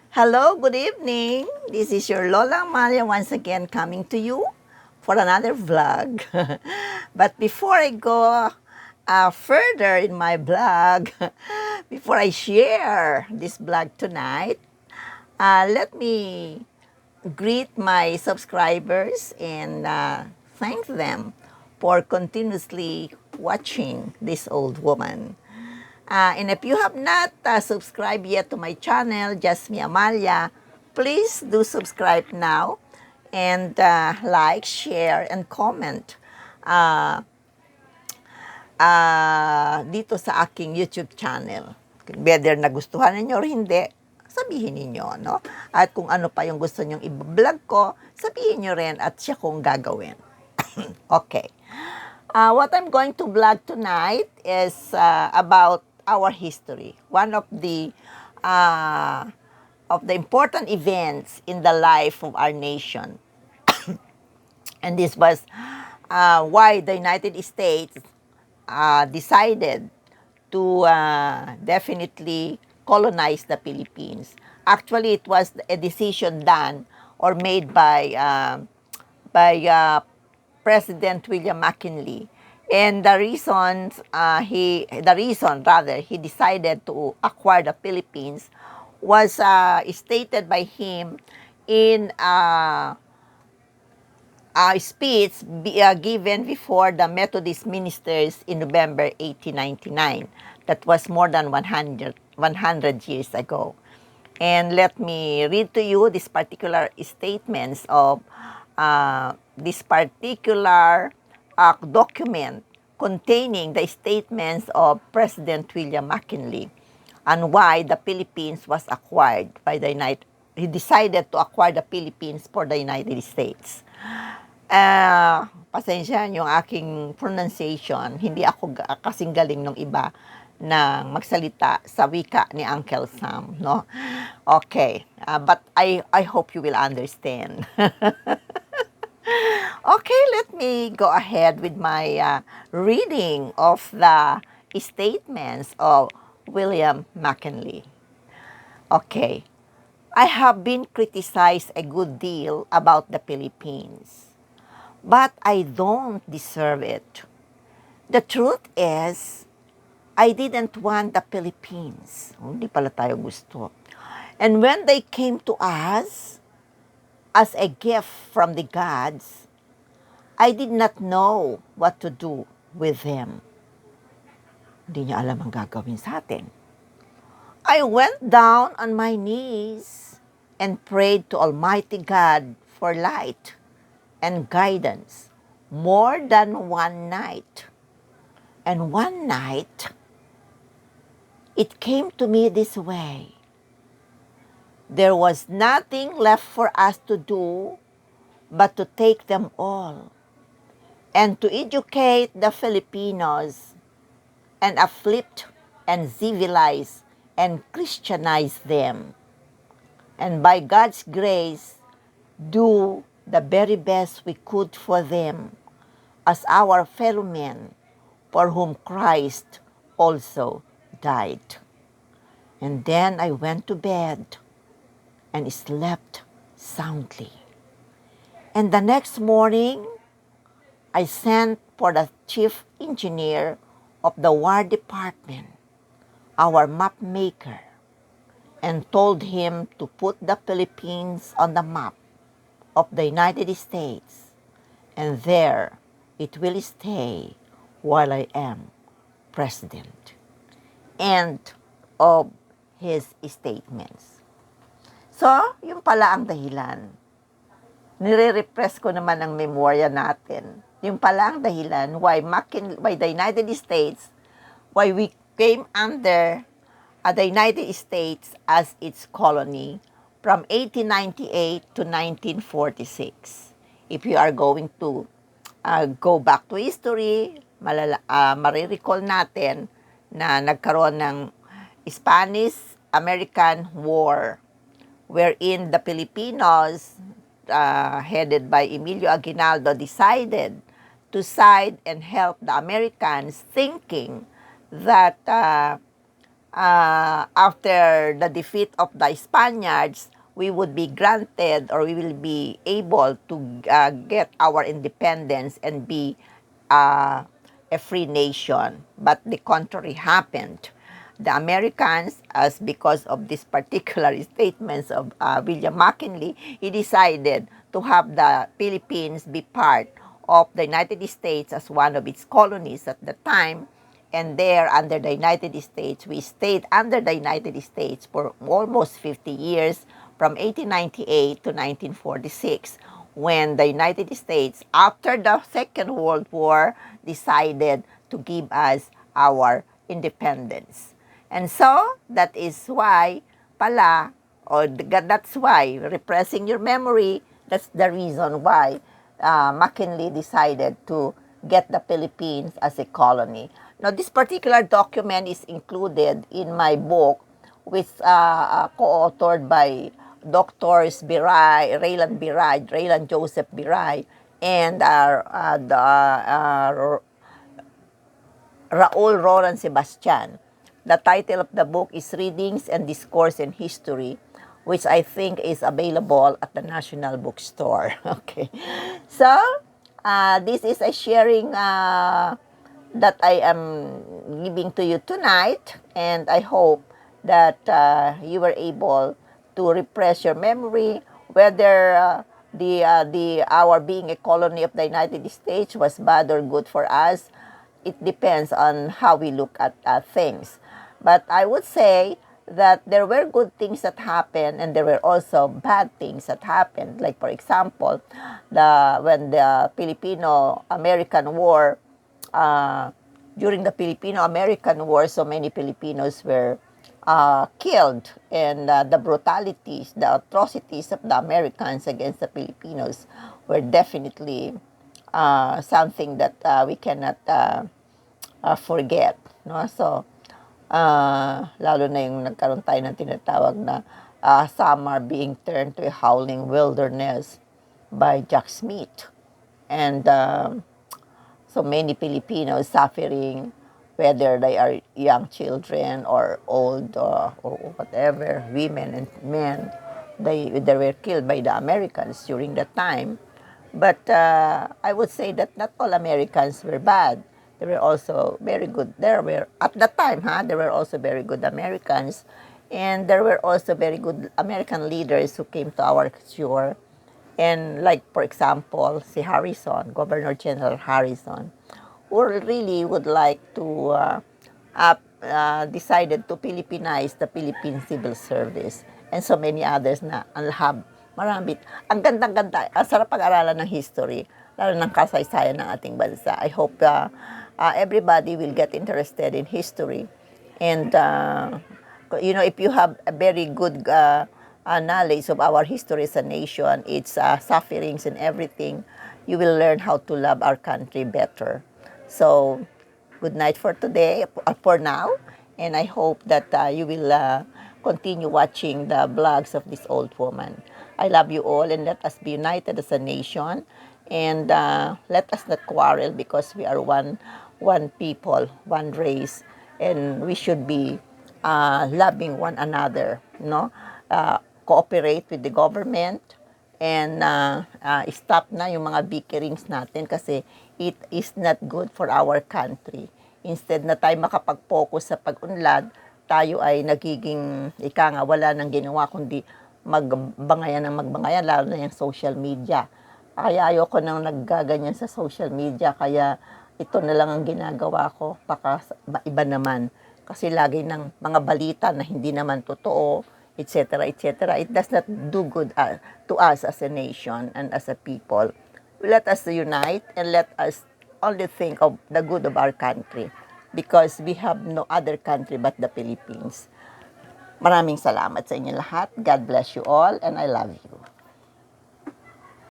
Hello, good evening. This is your Lola Amalia once again coming to you for another vlog. But before I go further in my vlog, before I share this vlog tonight, let me greet my subscribers and thank them for continuously watching this old woman. And if you have not subscribed yet to my channel, Just Me Amalia, please do subscribe now and like, share, and comment dito sa aking YouTube channel. Whether nagustuhan ninyo or hindi, sabihin ninyo, no? At kung ano pa yung gusto nyong i-vlog ko, sabihin nyo rin at siya kong gagawin. Okay. What I'm going to vlog tonight is about our history. One of the important events in the life of our nation. And this was why the United States decided to definitely colonize the Philippines. Actually, it was a decision done or made by President William McKinley. And the reason he decided to acquire the Philippines was stated by him in a speech given before the Methodist ministers in November 1899. That was more than 100 years ago. And let me read to you this particular statements of this particular document containing the statements of President William McKinley and why the Philippines was acquired by the he decided to acquire the Philippines for the United States. Pasensya yung aking pronunciation, hindi ako kasing galing ng iba na magsalita sa wika ni Uncle Sam, no? Okay, but I hope you will understand. Okay, let me go ahead with my reading of the statements of William McKinley. Okay, I have been criticized a good deal about the Philippines, but I don't deserve it. The truth is, I didn't want the Philippines. Hindi pala tayo gusto. And when they came to us as a gift from the gods, I did not know what to do with them. Hindi niya alam ang gagawin sa atin. I went down on my knees and prayed to Almighty God for light and guidance more than one night. And one night, it came to me this way. There was nothing left for us to do but to take them all and to educate the Filipinos and uplift and civilize and Christianize them. And by God's grace, do the very best we could for them as our fellow men for whom Christ also died. And then I went to bed and slept soundly. And the next morning, I sent for the chief engineer of the War Department, our map maker, and told him to put the Philippines on the map of the United States, and there it will stay while I am president. End of his statements. So, yung pala ang dahilan. Nire-repress ko naman ang memorya natin. Yung pala ang dahilan why the United States, why we came under the United States as its colony from 1898 to 1946. If you are going to go back to history, marirecall natin na nagkaroon ng Spanish-American War wherein the Filipinos, headed by Emilio Aguinaldo, decided to side and help the Americans, thinking that after the defeat of the Spaniards, we would be granted or we will be able to get our independence and be uh, a free nation. But the contrary happened. The Americans, as because of these particular statements of William McKinley, he decided to have the Philippines be part of the United States as one of its colonies at the time. And there, under the United States, we stayed under the United States for almost 50 years, from 1898 to 1946, when the United States, after the Second World War, decided to give us our independence. And so, that is why pala, or that's why, repressing your memory, that's the reason why McKinley decided to get the Philippines as a colony. Now, this particular document is included in my book, which co-authored by Doctors Raylan Joseph Biray, and Raul Roran Sebastian. The title of the book is Readings and Discourse in History, which I think is available at the National Bookstore. Okay. So, this is a sharing that I am giving to you tonight, and I hope that you were able to refresh your memory whether our being a colony of the United States was bad or good for us. It depends on how we look at things. But I would say that there were good things that happened and there were also bad things that happened. Like, for example, when the Filipino-American War, during the Filipino-American War, so many Filipinos were killed, and the brutalities, the atrocities of the Americans against the Filipinos were definitely something that we cannot forget. No? So, lalo na yung nagkaroon tayo ng tinatawag na summer being turned to a howling wilderness by Jack Smith. And so many Filipinos suffering, whether they are young children or old or whatever, women and men, they were killed by the Americans during that time. But I would say that not all Americans were bad. There were also very good. There were, at that time, there were also very good Americans. And there were also very good American leaders who came to our shore. And like, for example, si Harrison, Governor General Harrison, who really would like to decided to Philippinize the Philippine Civil Service. And so many others na alhab. Marami. Ang gandang-ganda. Ang sarap pag-aralan ng history, lalo ng kasaysayan ng ating bansa. I hope everybody will get interested in history. And, if you have a very good knowledge of our history as a nation, its sufferings and everything, you will learn how to love our country better. So, good night for today, for now. And I hope that you will continue watching the blogs of this old woman. I love you all, and let us be united as a nation. And let us not quarrel, because we are one people, one race. And we should be loving one another, no? Cooperate with the government, and stop na yung mga bickerings natin, kasi it is not good for our country. Instead na tayo makapag-focus sa pag-unlad, tayo ay nagiging, wala nang ginawa kundi magbangayan, lalo na yung social media. Kaya ayoko nang naggaganyan sa social media, kaya ito na lang ang ginagawa ko, baka iba naman. Kasi lagi ng mga balita na hindi naman totoo, etc., etc. It does not do good to us as a nation and as a people. Let us unite and let us only think of the good of our country, because we have no other country but the Philippines. Maraming salamat sa inyo lahat. God bless you all, and I love you.